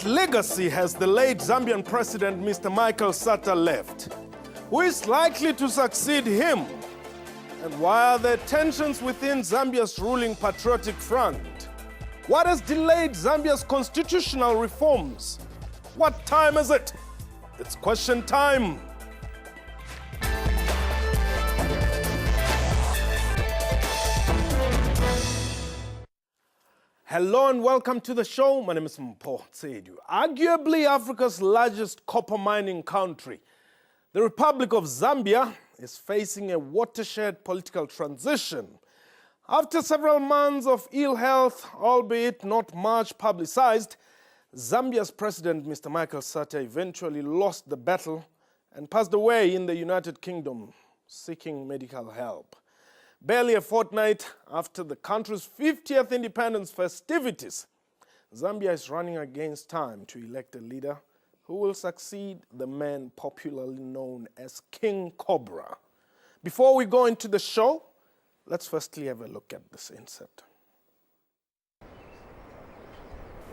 legacy has the late Zambian president, Mr. Michael Sata, left? Who is likely to succeed him? And why are there tensions within Zambia's ruling Patriotic Front? What has delayed Zambia's constitutional reforms? What time is it? It's question time. Hello and welcome to the show. My name is Mpho Tsedu. Arguably Africa's largest copper mining country, the Republic of Zambia is facing a watershed political transition. After several months of ill health, albeit not much publicized, Zambia's president, Mr. Michael Sata, eventually lost the battle and passed away in the United Kingdom, seeking medical help. Barely a fortnight after the country's 50th independence festivities, Zambia is running against time to elect a leader who will succeed the man popularly known as King Cobra. Before we go into the show, let's firstly have a look at this insert.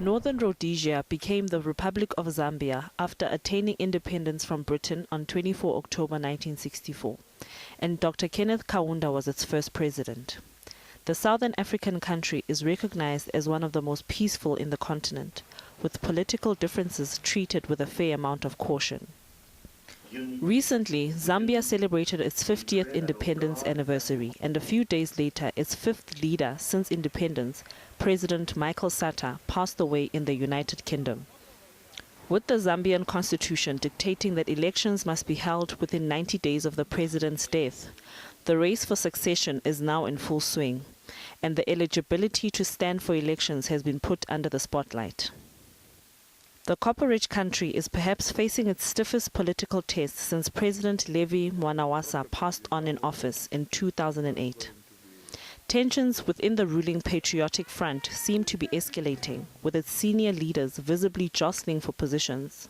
Northern Rhodesia became the Republic of Zambia after attaining independence from Britain on 24 October 1964, and Dr. Kenneth Kaunda was its first president. The Southern African country is recognized as one of the most peaceful in the continent, with political differences treated with a fair amount of caution. Recently, Zambia celebrated its 50th independence anniversary, and a few days later, its fifth leader since independence, President Michael Sata, passed away in the United Kingdom. With the Zambian constitution dictating that elections must be held within 90 days of the president's death, the race for succession is now in full swing, and the eligibility to stand for elections has been put under the spotlight. The copper-rich country is perhaps facing its stiffest political test since President Levi Mwanawasa passed on in office in 2008. Tensions within the ruling Patriotic Front seem to be escalating, with its senior leaders visibly jostling for positions.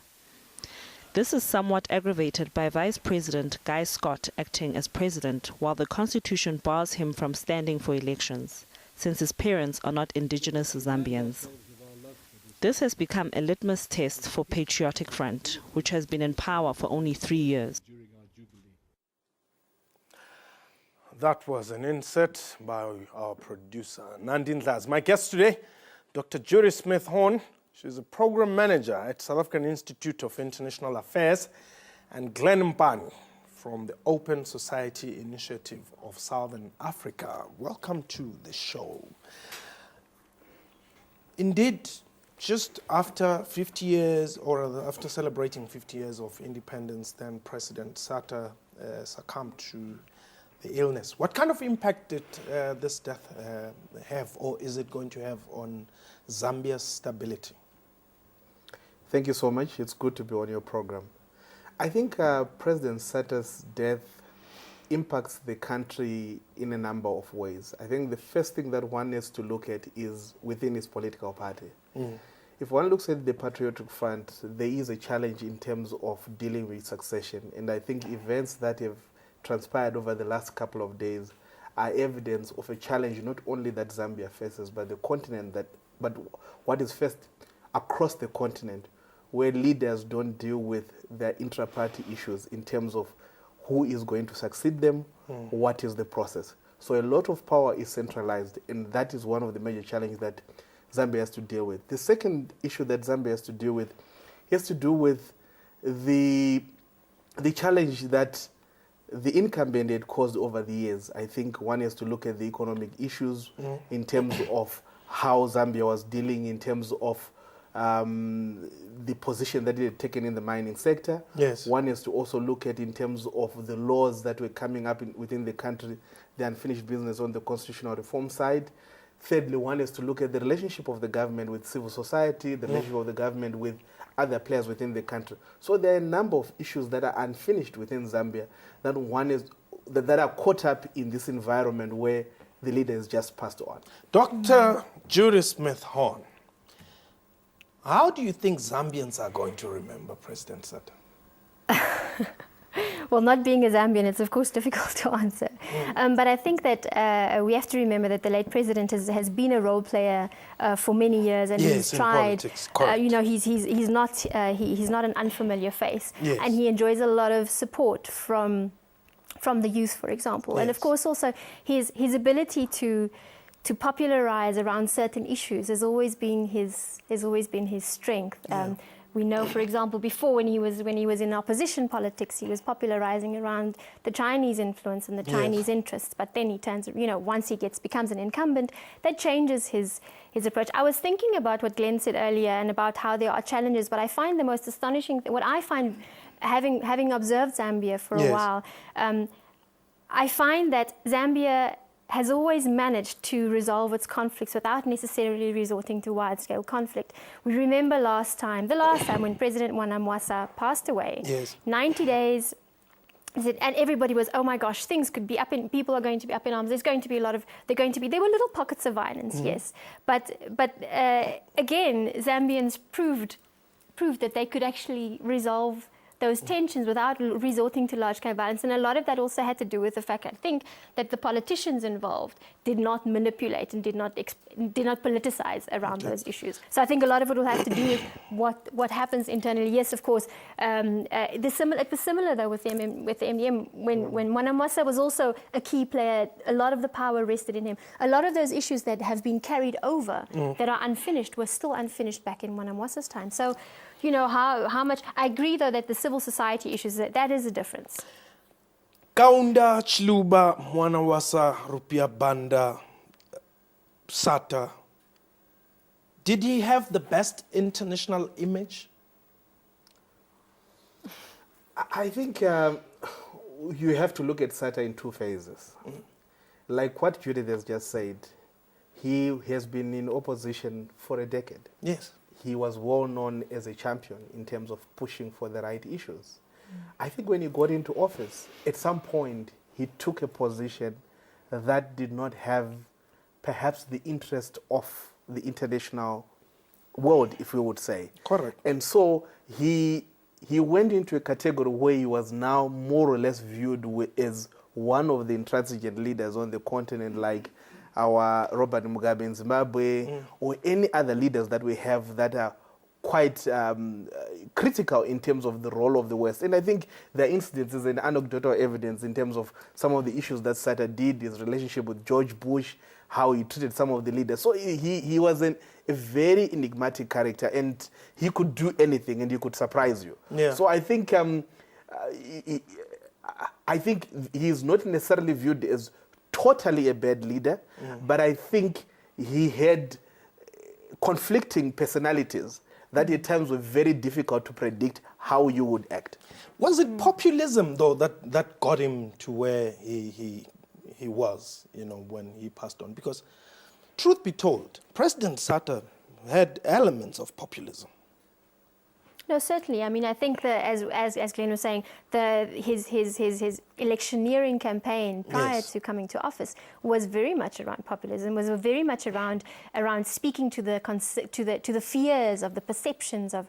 This is somewhat aggravated by Vice President Guy Scott acting as president, while the constitution bars him from standing for elections, since his parents are not indigenous Zambians. This has become a litmus test for Patriotic Front, which has been in power for only 3 years. That was an insert by our producer, Nandin Laz. My guest today, Dr. Judy Smith-Horn. She's a program manager at South African Institute of International Affairs, and Glenn Mpani from the Open Society Initiative of Southern Africa. Welcome to the show. Indeed, just after 50 years, or after celebrating 50 years of independence, then President Sata succumbed to the illness. What kind of impact did this death have, or is it going to have on Zambia's stability? Thank you so much. It's good to be on your program. I think President Sata's death impacts the country in a number of ways. I think the first thing that one needs to look at is within his political party. If one looks at the Patriotic Front, there is a challenge in terms of dealing with succession. And I think events that have transpired over the last couple of days are evidence of a challenge not only that Zambia faces, but the continent, but what is faced across the continent, where leaders don't deal with their intra-party issues in terms of who is going to succeed them, what is the process. So a lot of power is centralized, and that is one of the major challenges that Zambia has to deal with. The second issue that Zambia has to deal with has to do with the challenge that the incumbent had caused over the years. I think one has to look at the economic issues in terms of how Zambia was dealing in terms of the position that it had taken in the mining sector. Yes. One has to also look at in terms of the laws that were coming up within the country, the unfinished business on the constitutional reform side. Thirdly, one has to look at the relationship of the government with civil society, the relationship of the government with other players within the country. So there are a number of issues that are unfinished within Zambia that are caught up in this environment where the leader is just passed on. Dr. Judy Smith-Horn, how do you think Zambians are going to remember President Sata? Well, not being a Zambian, it's of course difficult to answer. But I think that we have to remember that the late president has been a role player for many years, and Yes, he's in tried. politics, correct. You know, he's not an unfamiliar face, Yes. and he enjoys a lot of support from the youth, for example, and of Yes. course also his ability to popularize around certain issues has always been his strength. We know, for example, before when he was in opposition politics, he was popularizing around the Chinese influence and the Chinese interests. But then he turns, you know, once he becomes an incumbent, that changes his approach. I was thinking about what Glenn said earlier and about how there are challenges, but I find the most astonishing thing, what I find, having observed Zambia for a while, I find that Zambia has always managed to resolve its conflicts without necessarily resorting to wide-scale conflict. We remember the last time when President Mwanamwasa passed away, 90 days, and everybody was, oh my gosh, things could be up in, people are going to be up in arms, there were little pockets of violence, yes. But again, Zambians proved that they could actually resolve those tensions without resorting to large-scale violence. And a lot of that also had to do with the fact, I think, that the politicians involved did not manipulate and did not politicize around those issues. So I think a lot of it will have to do with what happens internally. Yes, of course, it was similar though with the MDM. When Mwanamwasa was also a key player, a lot of the power rested in him. A lot of those issues that have been carried over, that are unfinished, were still unfinished back in Mwanamwasa's time. So, you know, how much, I agree though that the civil society issues, that is a difference. Kaunda, Chiluba, Mwanawasa, Rupia Banda, Sata, did he have the best international image? I think you have to look at Sata in two phases. Like what Judith has just said, he has been in opposition for a decade. Yes. He was well known as a champion in terms of pushing for the right issues. I think when he got into office, at some point, he took a position that did not have perhaps the interest of the international world, if we would say. Correct. And so he went into a category where he was now more or less viewed as one of the intransigent leaders on the continent, like our Robert Mugabe in Zimbabwe, or any other leaders that we have that are quite critical in terms of the role of the West. And I think there are instances and anecdotal evidence in terms of some of the issues that Sata did, his relationship with George Bush, how he treated some of the leaders. So he was a very enigmatic character, and he could do anything and he could surprise you. Yeah. So I think he is not necessarily viewed as totally a bad leader, but I think he had conflicting personalities that at times were very difficult to predict how you would act. Was it populism, though, that got him to where he was, you know, when he passed on? Because, truth be told, President Sata had elements of populism. No, certainly. I mean, I think that as Glenn was saying, his electioneering campaign prior to coming to office was very much around populism, was very much around speaking to the fears of the perceptions of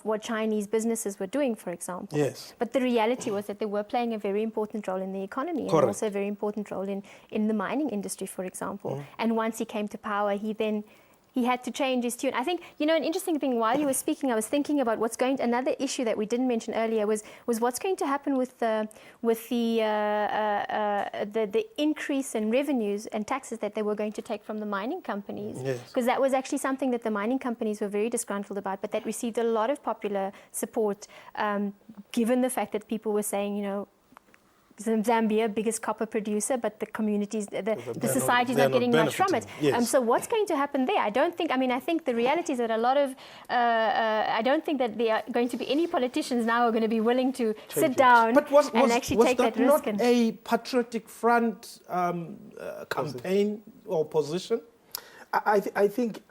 what Chinese businesses were doing, for example. Yes. But the reality was that they were playing a very important role in the economy. Correct. And also a very important role in the mining industry, for example. And once he came to power, he had to change his tune. I think, you know, an interesting thing, while you were speaking, I was thinking about another issue that we didn't mention earlier was what's going to happen with the increase in revenues and taxes that they were going to take from the mining companies. Because that was actually something that the mining companies were very disgruntled about, but that received a lot of popular support, given the fact that people were saying, you know, Zambia, biggest copper producer, but the communities, the society's not getting much from it. Yes. So what's going to happen there? I think the reality is that a lot of, I don't think that there are going to be any politicians now who are going to be willing to sit down and actually take that risk. Was that not a patriotic front campaign or position? I think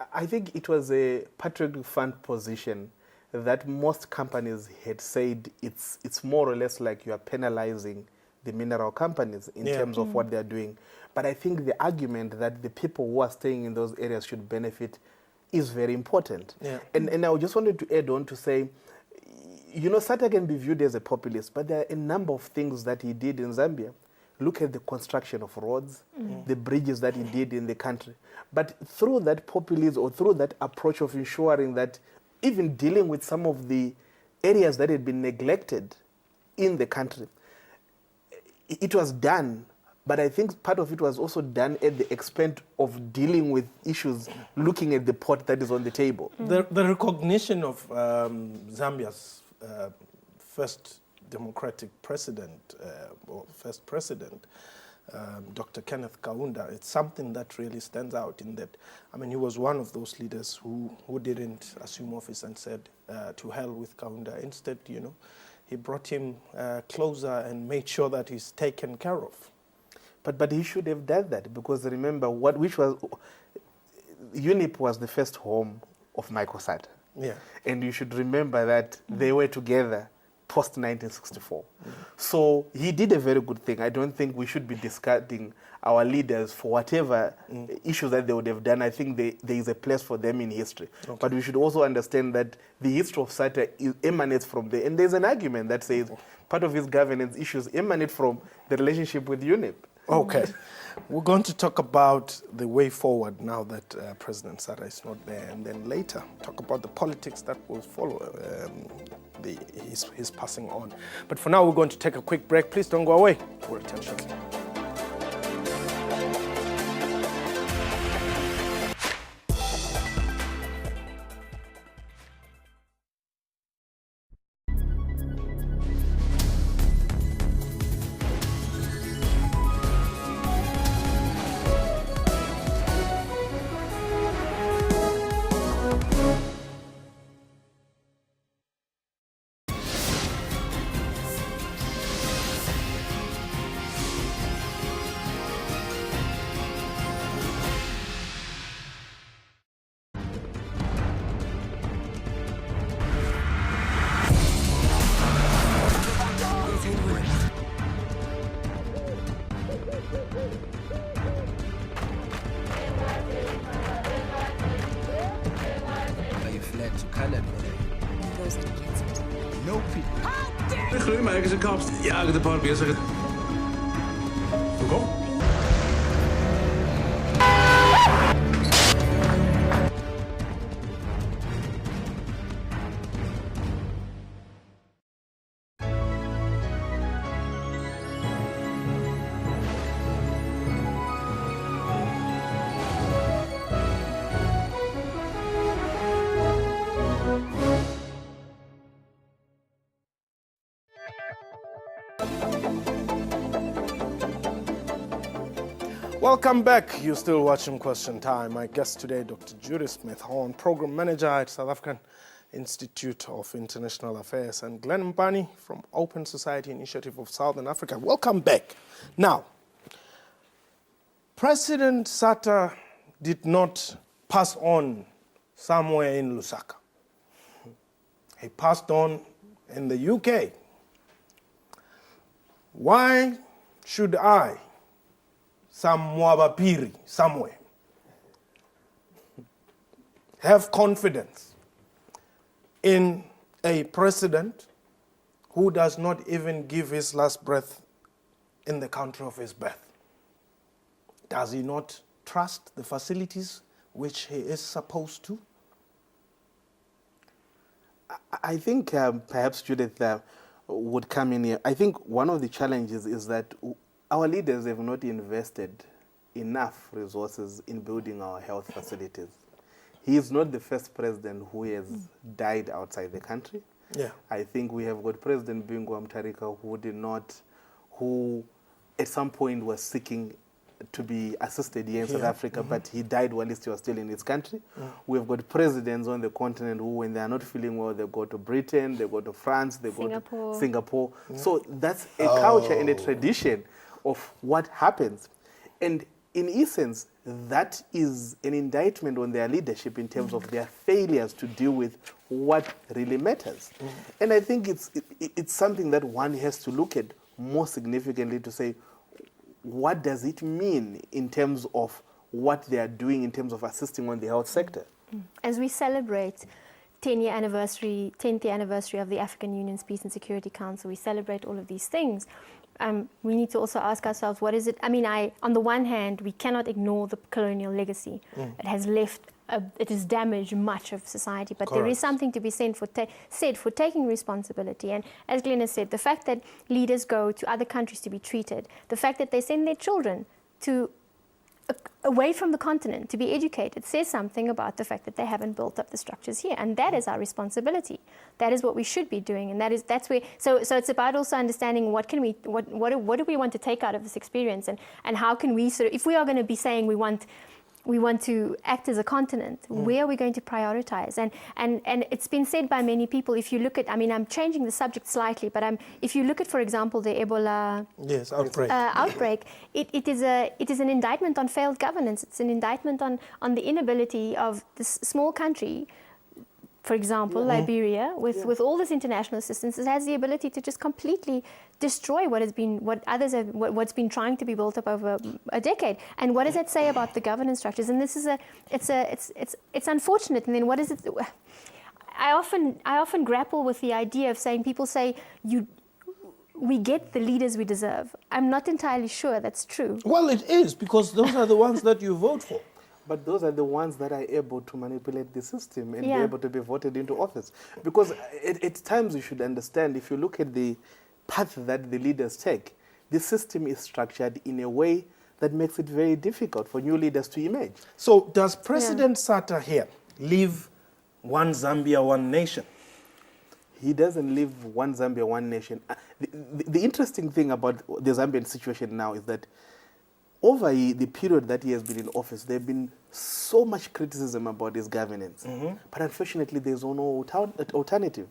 it was a patriotic front position that most companies had said it's more or less like you are penalizing the mineral companies in terms of what they're doing. But I think the argument that the people who are staying in those areas should benefit is very important. And I just wanted to add on to say, you know, Sata can be viewed as a populist, but there are a number of things that he did in Zambia. Look at the construction of roads, the bridges that he did in the country. But through that populism, or through that approach of ensuring that even dealing with some of the areas that had been neglected in the country, it was done. But I think part of it was also done at the expense of dealing with issues, looking at the pot that is on the table. The recognition of Zambia's first democratic president, or first president, Dr. Kenneth Kaunda, it's something that really stands out in that, I mean, he was one of those leaders who didn't assume office and said, to hell with Kaunda. Instead, you know, he brought him closer and made sure that he's taken care of. But he should have done that, because remember, UNIP was the first home of Michael Sata. Yeah. And you should remember that they were together post-1964. So he did a very good thing. I don't think we should be discarding our leaders for whatever issues that they would have done. I think there is a place for them in history. Okay. But we should also understand that the history of Sata emanates from there. And there's an argument that says part of his governance issues emanate from the relationship with UNIP. Okay. We're going to talk about the way forward now that President Sata is not there, and then later talk about the politics that will follow his passing on. But for now, we're going to take a quick break. Please don't go away. We'll return shortly. Ja, de barbier zegt het. Kom. Welcome back. You're still watching Question Time. My guest today, Dr. Judy Smith-Horn, Program Manager at South African Institute of International Affairs, and Glenn Mpani from Open Society Initiative of Southern Africa. Welcome back. Now, President Sata did not pass on somewhere in Lusaka. He passed on in the UK. Why should I, some Mwabapiri somewhere, have confidence in a president who does not even give his last breath in the country of his birth? Does he not trust the facilities which he is supposed to? I think perhaps Judith would come in here. I think one of the challenges is that our leaders have not invested enough resources in building our health facilities. He is not the first president who has died outside the country. Yeah. I think we have got President Bingu Mutharika who at some point was seeking to be assisted here in South Africa, but he died while he was still in his country. We've got presidents on the continent who, when they are not feeling well, they go to Britain, they go to France, they go to Singapore. So that's a culture and a tradition of what happens. And in essence, that is an indictment on their leadership in terms of their failures to deal with what really matters. And I think it's something that one has to look at more significantly to say, what does it mean in terms of what they are doing in terms of assisting on the health sector? As we celebrate 10th year anniversary of the African Union's Peace and Security Council. We celebrate all of these things. We need to also ask ourselves, what is it? I mean, on the one hand, we cannot ignore the colonial legacy. It has left, it has damaged much of society, but there is something to be said for taking responsibility. And as Glenn has said, the fact that leaders go to other countries to be treated, the fact that they send their children away from the continent to be educated says something about the fact that they haven't built up the structures here, and that is our responsibility. That is what we should be doing, and that's where. So it's about also understanding what do we want to take out of this experience, and how can we sort of, if we are going to be saying we want to act as a continent, where are we going to prioritize? And it's been said by many people, if you look at, I mean, I'm changing the subject slightly, but if you look at, for example, the Ebola outbreak, it is an indictment on failed governance. It's an indictment on the inability of this small country, for example, Liberia, with all this international assistance, it has the ability to just completely destroy what's been trying to be built up over a decade. And what does that say about the governance structures? And this is it's unfortunate. And then what is it? I often grapple with the idea of saying, people say we get the leaders we deserve. I'm not entirely sure that's true. Well, it is, because those are the ones that you vote for. But those are the ones that are able to manipulate the system and be able to be voted into office. Because at times you should understand, if you look at the path that the leaders take, the system is structured in a way that makes it very difficult for new leaders to emerge. So does President Sata here live one Zambia, one nation? He doesn't live one Zambia, one nation. The interesting thing about the Zambian situation now is that over the period that he has been in office, there have been so much criticism about his governance. But unfortunately, there's no alternative.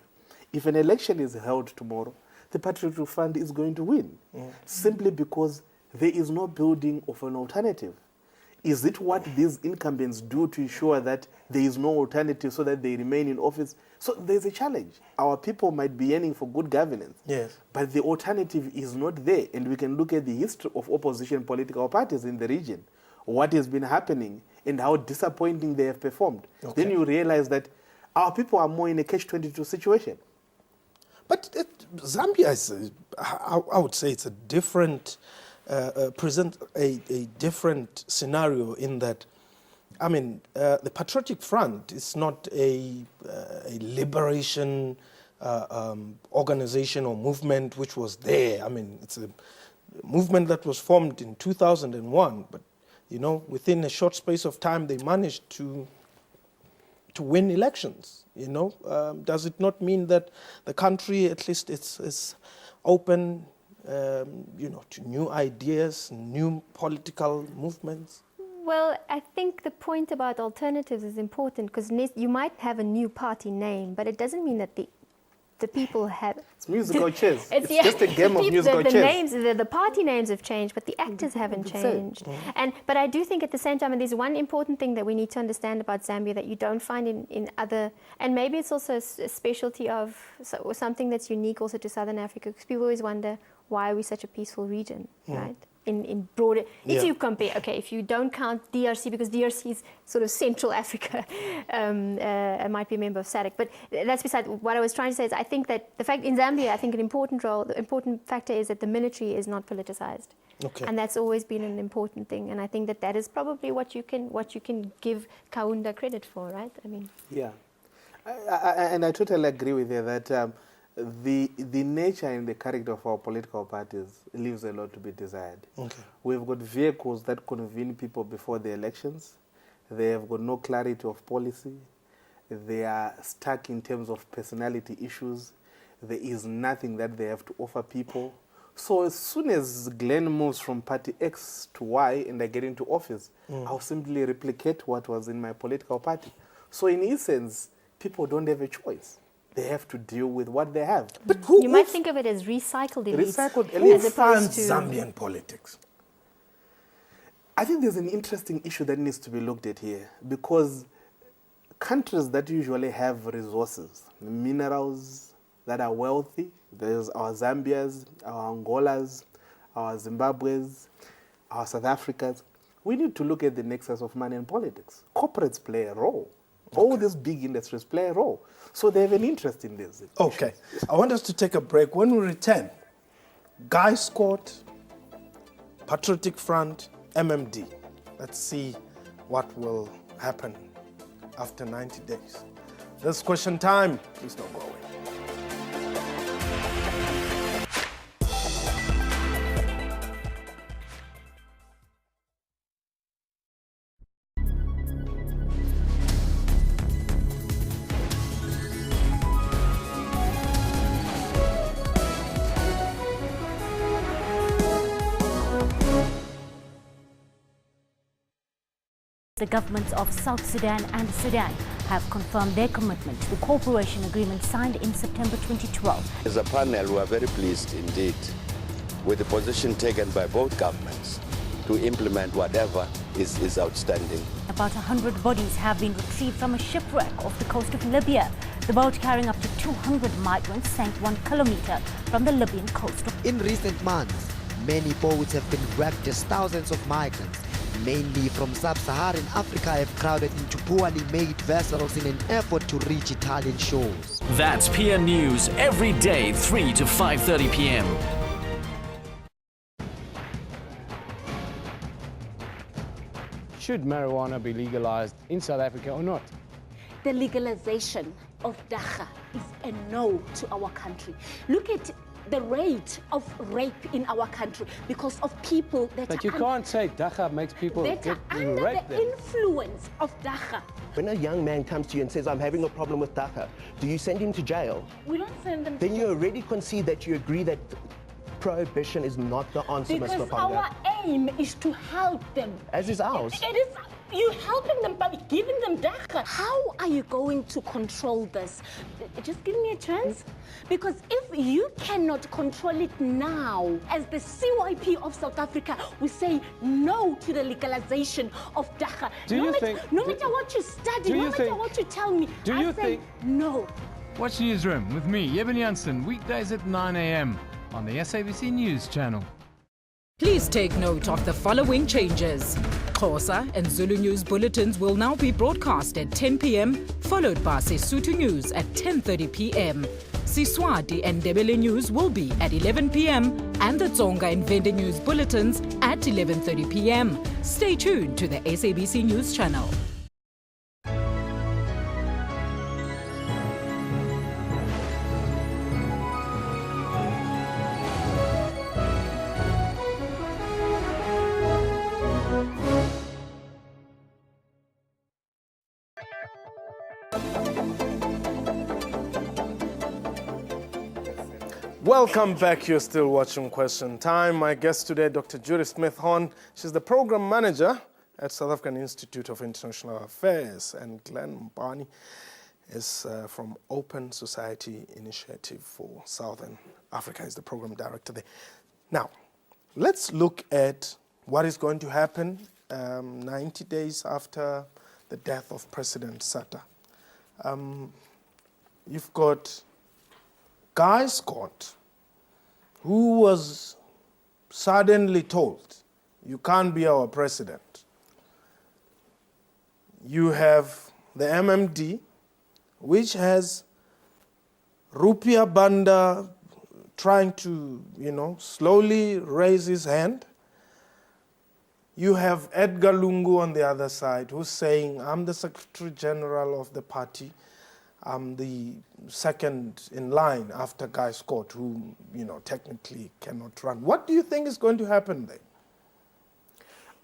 If an election is held tomorrow, the Patriotic Front is going to win, simply because there is no building of an alternative. Is it what these incumbents do to ensure that there is no alternative so that they remain in office? So there's a challenge. Our people might be yearning for good governance, but the alternative is not there. And we can look at the history of opposition political parties in the region, what has been happening and how disappointing they have performed. Then you realize that our people are more in a catch-22 situation. But Zambia is, I would say, it's a different, present a different scenario in that, I mean, the Patriotic Front is not a liberation organization or movement which was there. I mean, it's a movement that was formed in 2001, but, you know, within a short space of time, they managed to win elections. You know, does it not mean that the country, at least, is open, you know, to new ideas, new political movements? Well, I think the point about alternatives is important, because you might have a new party name, but it doesn't mean that the people have... It's musical chairs. It's just a game of musical chairs. The party names have changed, but the actors haven't changed. But I do think at the same time, and there's one important thing that we need to understand about Zambia that you don't find in other... And maybe it's also a specialty of or something that's unique also to Southern Africa, because people always wonder, why are we such a peaceful region, right? In broader, if you compare, if you don't count DRC, because DRC is sort of Central Africa, it might be a member of SADC, but that's beside what I was trying to say. Is I think that the fact in Zambia, I think the important factor is that the military is not politicized, and that's always been an important thing. And I think that is probably what you can give Kaunda credit for, right? I mean, and I totally agree with you that. The nature and the character of our political parties leaves a lot to be desired. We've got vehicles that convene people before the elections. They have got no clarity of policy. They are stuck in terms of personality issues. There is nothing that they have to offer people. So as soon as Glenn moves from party X to Y and I get into office, I'll simply replicate what was in my political party. So in essence, people don't have a choice. They have to deal with what they have. But you might think of it as recycled elites. Who funds Zambian politics? I think there's an interesting issue that needs to be looked at here, because countries that usually have resources, minerals that are wealthy, there's our Zambias, our Angolas, our Zimbabwe's, our South Africans, we need to look at the nexus of money and politics. Corporates play a role. All these big industries play a role. So they have an interest in this. Okay. I want us to take a break. When we return, Guy Scott, Patriotic Front, MMD. Let's see what will happen after 90 days. This is Question Time. Please don't go away. The governments of South Sudan and Sudan have confirmed their commitment to the cooperation agreement signed in September 2012. As a panel, we are very pleased indeed with the position taken by both governments to implement whatever is outstanding. About 100 bodies have been retrieved from a shipwreck off the coast of Libya. The boat carrying up to 200 migrants sank 1 kilometer from the Libyan coast. In recent months, many boats have been wrecked as thousands of migrants, mainly from sub-Saharan Africa, have crowded into poorly made vessels in an effort to reach Italian shores. That's PN News every day, 3 to 5:30 p.m. Should marijuana be legalized in South Africa or not? The legalization of dacha is a no to our country. Look at the rate of rape in our country because of people that But you can't say dacha makes people that get are under raped the then. influence of dacha. When a young man comes to you and says, I'm having a problem with dacha, do you send him to jail? We don't send them Then to you already concede that you agree that prohibition is not the answer, Ms. because Mapanga. our aim is to help them. As is ours. It is you helping them by giving them dacha. How are you going to control this? Just give me a chance. Because if you cannot control it now, as the CYP of South Africa, we say no to the legalization of dacha. No matter what you study, no matter what you tell me, I say no. Watch Newsroom with me, Eben Janssen, weekdays at 9 a.m. on the SABC News channel. Please take note of the following changes. Xhosa and Zulu News bulletins will now be broadcast at 10 p.m, followed by Sesotho News at 10:30 p.m. Siswati and Ndebele News will be at 11 p.m, and the Tsonga and Venda News bulletins at 11:30 p.m. Stay tuned to the SABC News channel. Welcome back. You're still watching Question Time. My guest today, Dr. Judy Smith-Horn. She's the program manager at South African Institute of International Affairs. And Glenn Mbani is from Open Society Initiative for Southern Africa. He's the program director there. Now, let's look at what is going to happen 90 days after the death of President Sata. You've got Guy Scott, who was suddenly told, you can't be our president. You have the MMD, which has Rupia Banda trying to, slowly raise his hand. You have Edgar Lungu on the other side, who's saying, I'm the Secretary General of the party. I'm the second in line after Guy Scott, who, technically cannot run. What do you think is going to happen there?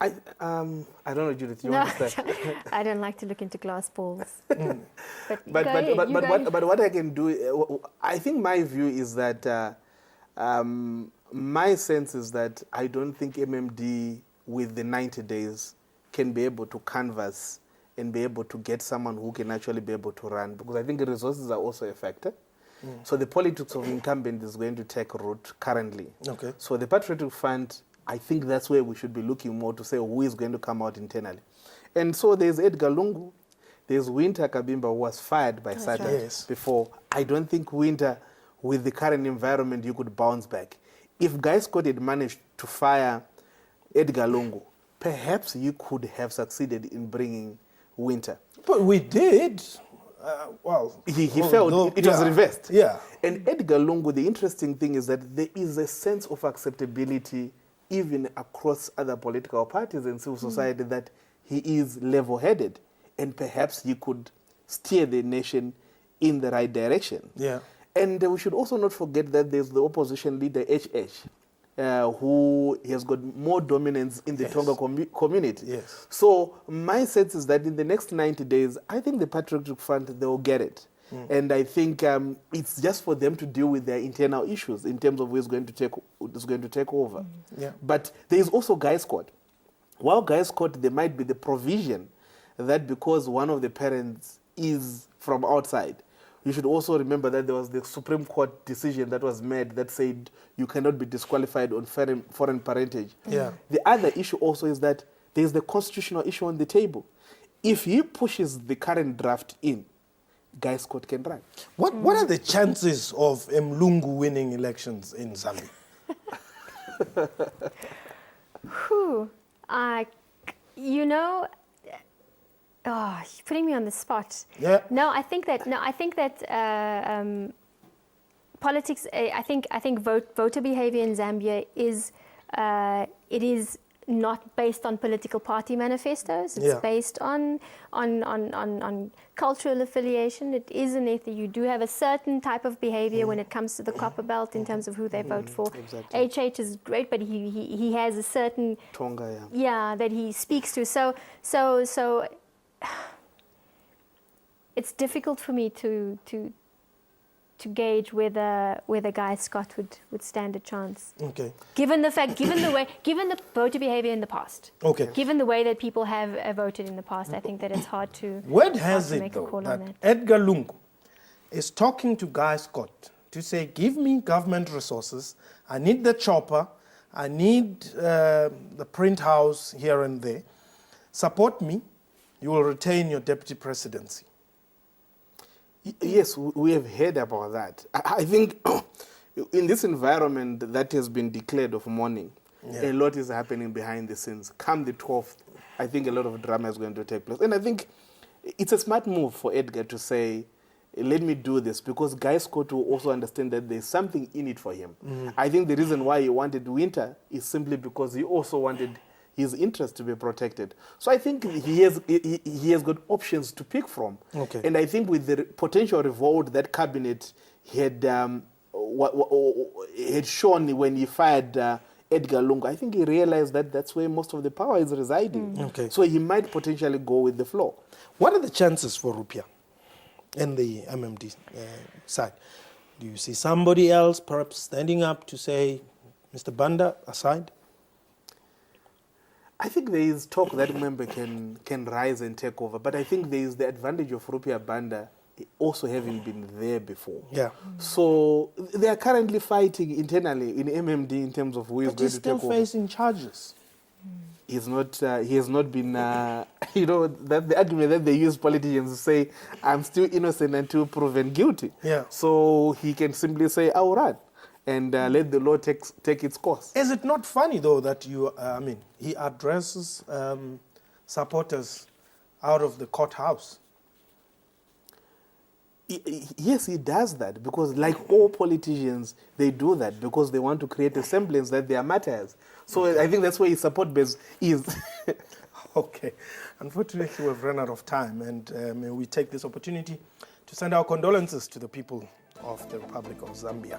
I don't know, Judith, you understand? I don't like to look into glass balls. But what I can do, I think my view is that, my sense is that I don't think MMD with the 90 days can be able to canvass and be able to get someone who can actually be able to run, because I think the resources are also a factor. So the politics of incumbent is going to take root currently. Okay. So the Patriotic Front, I think that's where we should be looking more to say who is going to come out internally. And so there's Edgar Lungu, there's Winter Kabimba, who was fired by Sata before. I don't think Winter, with the current environment, you could bounce back. If Guy Scott had managed to fire Edgar Lungu, perhaps you could have succeeded in bringing Winter. But we did. He failed. It was reversed. Yeah. And Edgar Lungu, the interesting thing is that there is a sense of acceptability even across other political parties and civil society that he is level-headed and perhaps he could steer the nation in the right direction. Yeah. And we should also not forget that there's the opposition leader, HH, who has got more dominance in the Tonga community. Yes. So my sense is that in the next 90 days, I think the Patriotic Front, they will get it. And I think it's just for them to deal with their internal issues in terms of who's going to take over. Yeah. But there is also Guy's Court. While Guy's Court, there might be the provision that because one of the parents is from outside, you should also remember that there was the Supreme Court decision that was made that said you cannot be disqualified on foreign parentage. Yeah. The other issue also is that there is the constitutional issue on the table. If he pushes the current draft in, Guy's Court can run. What are the chances of Mlungu winning elections in Zambia? You know, you're putting me on the spot. Yeah. No, I think that politics. I think voter behavior in Zambia is it is not based on political party manifestos. It's based on cultural affiliation. It is an ethnic. You do have a certain type of behavior when it comes to the copper belt in terms of who they vote for. Exactly. HH is great, but he has a certain Tonga, that he speaks to. So it's difficult for me to gauge whether Guy Scott would stand a chance. Okay. Given the voter behavior in the past. Okay. Given the way that people have voted in the past, I think that it's hard to make a call on that. Edgar Lungu is talking to Guy Scott to say, give me government resources. I need the chopper. I need the print house here and there. Support me. You will retain your deputy presidency. Yes, we have heard about that. I think in this environment that has been declared of mourning, a lot is happening behind the scenes. Come the 12th, I think a lot of drama is going to take place. And I think it's a smart move for Edgar to say, let me do this, because Guy Scott will also understand that there's something in it for him. I think the reason why he wanted Winter is simply because he also wanted his interest to be protected. So I think he has got options to pick from. Okay. And I think with the potential revolt that cabinet had shown when he fired Edgar Lungu, I think he realized that that's where most of the power is residing. Okay. So he might potentially go with the flow. What are the chances for Rupia in the MMD side? Do you see somebody else perhaps standing up to say, Mr. Banda aside? I think there is talk that member can rise and take over, but I think there is the advantage of Rupia Banda also having been there before. Yeah. So they are currently fighting internally in MMD in terms of who is going to take over. But he's still facing charges. He's not. He has not been. You know, that the argument that they use politicians to say, "I'm still innocent until proven guilty." Yeah. So he can simply say, "I'll run," and let the law take its course. Is it not funny though that he addresses supporters out of the courthouse? Yes, he does that because, like all politicians, they do that because they want to create a semblance that they are martyrs. So I think that's where his support base is. Okay. Unfortunately, we've run out of time, and may we take this opportunity to send our condolences to the people of the Republic of Zambia.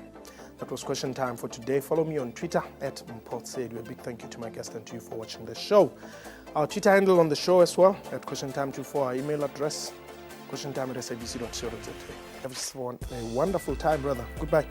That was Question Time for today. Follow me on Twitter at @MpotSedu. A big thank you to my guest and to you for watching the show. Our Twitter handle on the show as well, at QuestionTime24. Our email address, questiontime@sabc.co.za. Have a wonderful time, brother. Goodbye.